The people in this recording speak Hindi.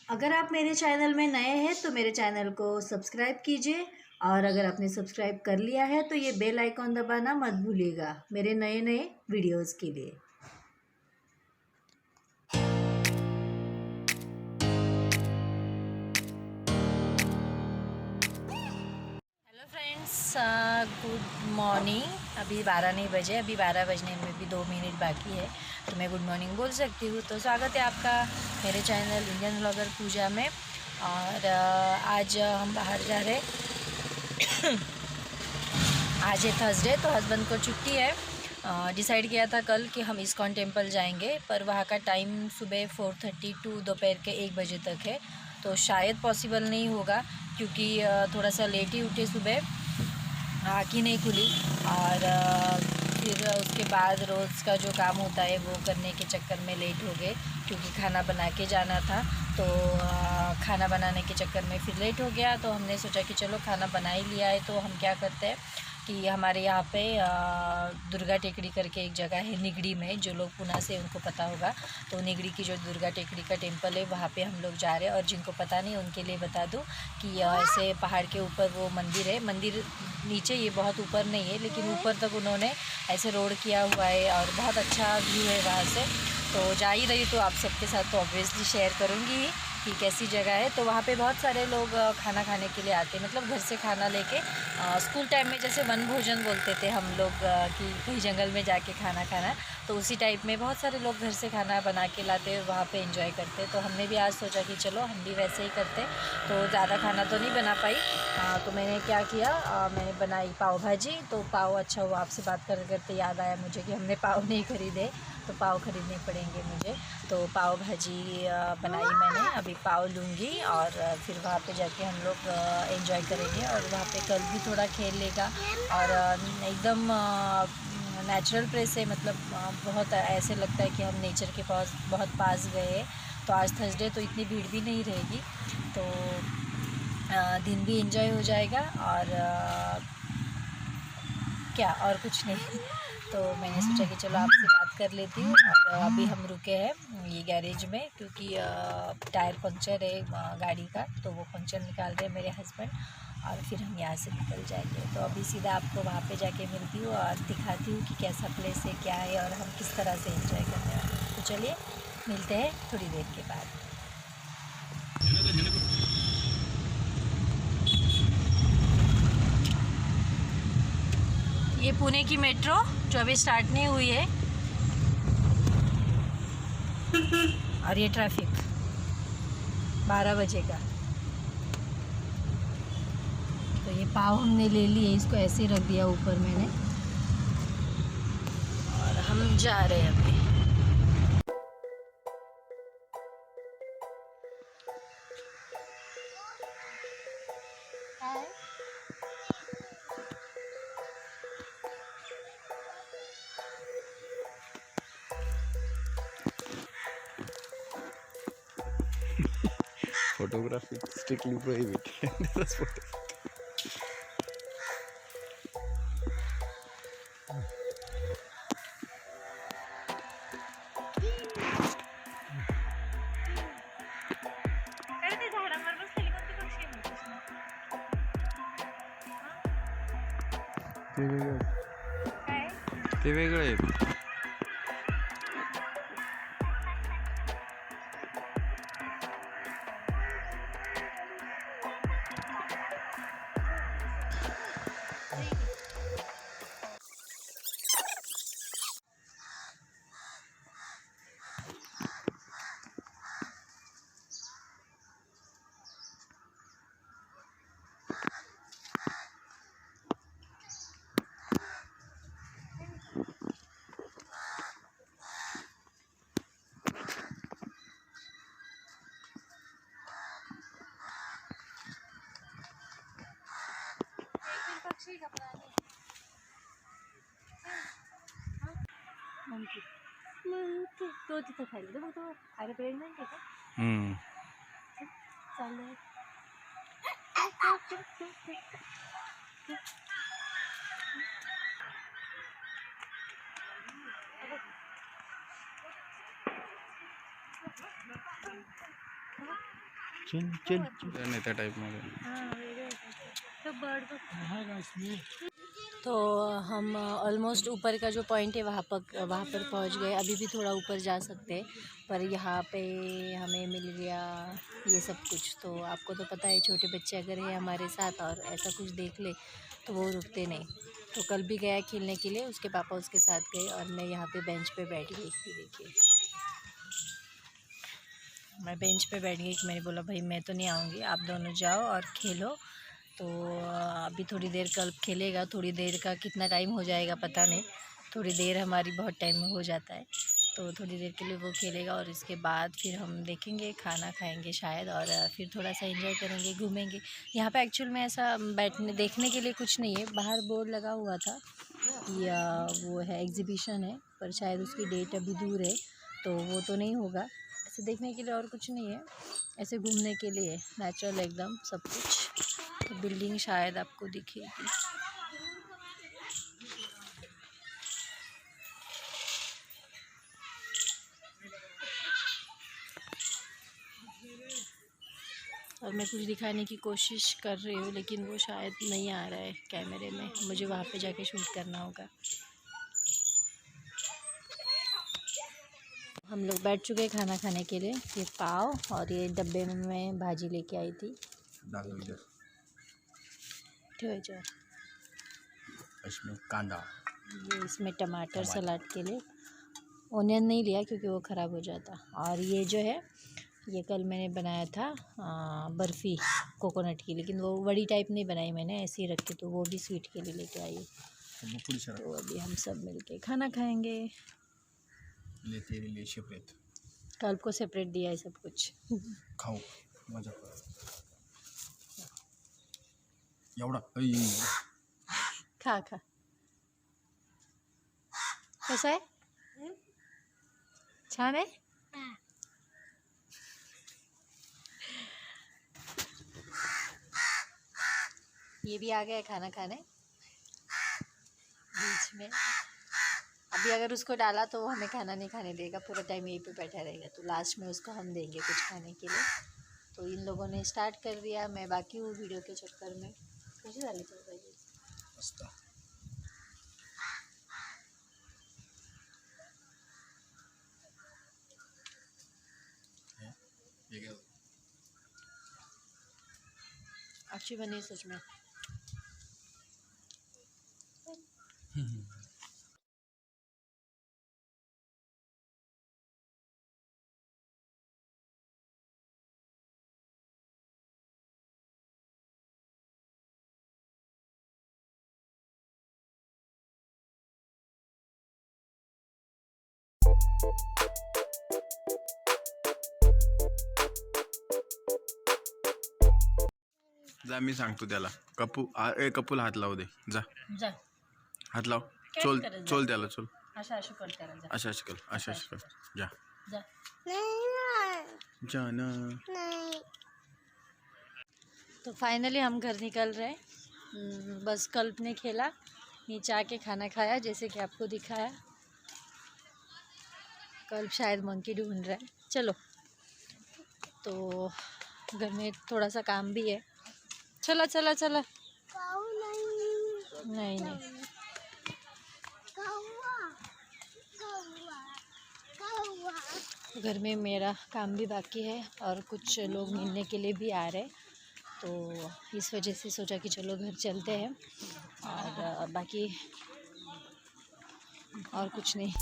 अगर आप मेरे चैनल में नए हैं तो मेरे चैनल को सब्सक्राइब कीजिए, और अगर आपने सब्सक्राइब कर लिया है तो ये बेल आइकॉन दबाना मत भूलिएगा मेरे नए नए वीडियोस के लिए। Hello friends, good morning. अभी 12 नहीं बजे, अभी 12 बजने में भी 2 मिनट बाकी है, तो मैं गुड मॉर्निंग बोल सकती हूँ। तो स्वागत है आपका मेरे चैनल इंडियन व्लॉगर पूजा में। और आज हम बाहर जा रहे आज है थर्सडे, तो हस्बैंड को छुट्टी है। डिसाइड किया था कल कि हम इस्कॉन टेम्पल जाएंगे, पर वहाँ का टाइम सुबह 4:30 टू दोपहर के 1 बजे तक है, तो शायद पॉसिबल नहीं होगा, क्योंकि थोड़ा सा लेट ही उठे सुबह, आँख ही नहीं खुली। और फिर उसके बाद रोज़ का जो काम होता है वो करने के चक्कर में लेट हो गए, क्योंकि खाना बना के जाना था। तो खाना बनाने के चक्कर में फिर लेट हो गया, तो हमने सोचा कि चलो खाना बना ही लिया है तो हम क्या करते हैं कि हमारे यहाँ पे दुर्गा टेकड़ी करके एक जगह है निगड़ी में, जो लोग पुणे से उनको पता होगा। तो निगड़ी की जो दुर्गा टेकड़ी का टेम्पल है वहाँ पे हम लोग जा रहे हैं। और जिनको पता नहीं उनके लिए बता दूँ कि ऐसे पहाड़ के ऊपर वो मंदिर है। मंदिर नीचे, ये बहुत ऊपर नहीं है, लेकिन ऊपर तक उन्होंने ऐसे रोड किया हुआ है और बहुत अच्छा व्यू है वहाँ से। तो जा ही रही तो आप सबके साथ तो ऑब्वियसली शेयर करूँगी ही कि कैसी जगह है। तो वहाँ पे बहुत सारे लोग खाना खाने के लिए आते हैं, मतलब घर से खाना लेके। स्कूल टाइम में जैसे वन भोजन बोलते थे हम लोग, कि कहीं जंगल में जाके खाना खाना, तो उसी टाइप में बहुत सारे लोग घर से खाना बना के लाते हैं, वहाँ पे एंजॉय करते। तो हमने भी आज सोचा कि चलो हम भी वैसे ही करते। तो ज़्यादा खाना तो नहीं बना पाई, तो मैंने क्या किया, मैंने बनाई पाव भाजी। तो पाव, अच्छा हुआ आपसे बात करते करते याद आया मुझे कि हमने पाव नहीं खरीदे, तो पाव खरीदने पड़ेंगे मुझे। तो पाव भाजी बनाई मैंने, अभी पाव लूँगी और फिर वहाँ पे जाके हम लोग एंजॉय करेंगे। और वहाँ पे कल भी थोड़ा खेल लेगा। और एकदम नेचुरल प्लेस है, मतलब बहुत ऐसे लगता है कि हम नेचर के पास बहुत पास गए। तो आज थर्सडे तो इतनी भीड़ भी नहीं रहेगी, तो दिन भी एंजॉय हो जाएगा। और क्या, और कुछ नहीं। तो मैंने सोचा कि चलो आपसे बात कर लेती हूँ। और अभी हम रुके हैं ये गैरेज में, क्योंकि टायर पंक्चर है गाड़ी का, तो वो पंक्चर निकाल रहे हैं मेरे हस्बैंड, और फिर हम यहाँ से निकल जाएंगे। तो अभी सीधा आपको वहाँ पे जाके मिलती हूँ और दिखाती हूँ कि कैसा प्लेस है, क्या है, और हम किस तरह से एंजॉय करने वाले हैं। तो चलिए मिलते हैं थोड़ी देर के बाद। ये पुणे की मेट्रो जो अभी स्टार्ट नहीं हुई है, और ये ट्रैफिक 12 बजे का। तो ये पाव हमने ले लिए, इसको ऐसे रख दिया ऊपर मैंने, और हम जा रहे हैं अभी। Photography strictly prohibited. That's photo. ते वेगळं आहे. तो तिथं खायला मग तो अरे प्रेग्नंट आहे का? चाललंय. चल चल नेता टाइप मध्ये. तो हम ऑलमोस्ट ऊपर का जो पॉइंट है वहाँ पर पहुँच गए. अभी भी थोड़ा ऊपर जा सकते हैं, पर यहाँ पे हमें मिल गया ये सब कुछ. तो आपको तो पता है, छोटे बच्चे अगर है हमारे साथ और ऐसा कुछ देख ले तो वो रुकते नहीं. तो कल भी गया खेलने के लिए, उसके पापा उसके साथ गए और मैं यहाँ पे बेंच पे बैठ गई. देखिए मैं बेंच पे बैठ गई. मैंने बोला भाई मैं तो नहीं आऊँगी, आप दोनों जाओ और खेलो. तो अभी थोड़ी देर कल्प खेलेगा. थोड़ी देर का कितना टाइम हो जाएगा पता नहीं. थोड़ी देर हमारी बहुत टाइम में हो जाता है. तो थोड़ी देर के लिए वो खेलेगा और इसके बाद फिर हम देखेंगे, खाना खाएंगे शायद, और फिर थोड़ा सा एंजॉय करेंगे, घूमेंगे. यहाँ पे एक्चुअल में ऐसा बैठने देखने के लिए कुछ नहीं है. बाहर बोर्ड लगा हुआ था या वो है एग्जीबिशन है, पर शायद उसकी डेट अभी दूर है, तो वो तो नहीं होगा. ऐसे देखने के लिए और कुछ नहीं है, ऐसे घूमने के लिए नेचुरल एकदम सब कुछ. तो बिल्डिंग शायद आपको दिखेगी. और मैं कुछ दिखाने की कोशिश कर रही हूँ, लेकिन वो शायद नहीं आ रहा है कैमरे में. मुझे वहाँ पे जाके शूट करना होगा. हम लोग बैठ चुके हैं खाना खाने के लिए. ये पाव और ये डब्बे में मैं भाजी लेके आई थी. ठेवायचं. इसमें कांदा, ये इसमें टमाटर सलाद के लिए. ओनियन नहीं लिया क्योंकि वो ख़राब हो जाता. और ये जो है, ये कल मैंने बनाया था बर्फ़ी कोकोनट की, लेकिन वो बड़ी टाइप नहीं बनाई मैंने, ऐसे ही रखी. तो वो भी स्वीट के लिए लेके आई. तो अभी हम सब मिलके खाना खाएंगे. तेरे लिए सेपरेट कल को सेपरेट दिया है सब कुछ. खाओ मजा कर. खा खा. कैसा है? छान है. ये भी आ गया खाना खाने बीच में. अभी अगर उसको डाला तो वो हमें खाना नहीं खाने देगा, पूरा टाइम यहीं पे बैठा रहेगा. तो लास्ट में उसको हम देंगे कुछ खाने के लिए. तो इन लोगों ने स्टार्ट कर दिया, मैं बाकी हूँ वीडियो के चक्कर में. कैसे डाली चल रही है? अच्छी बनी सच में. जा मी सांगतो त्याला. कपूला हात लावू दे. जा जा हात लाव. काय चोल करत जा? चोल त्याला चोल. अशा अशी कट करायचं. अशा कर. जा जा. जा ना. तो फाइनली हम घर निकल रहे हैं. बस कल्प ने खेला, नीचे आके खाना खाया जैसे कि आपको दिखाया. कल्प शायद मंकी ढूंढ रहा है. चलो, तो घर में थोड़ा सा काम भी है. चला चला चला. नहीं नहीं. घर में मेरा काम भी बाकी है और कुछ लोग मिलने के लिए भी आ रहे हैं. तो इस वजह से सोचा कि चलो घर चलते हैं. और बाकी और कुछ नहीं.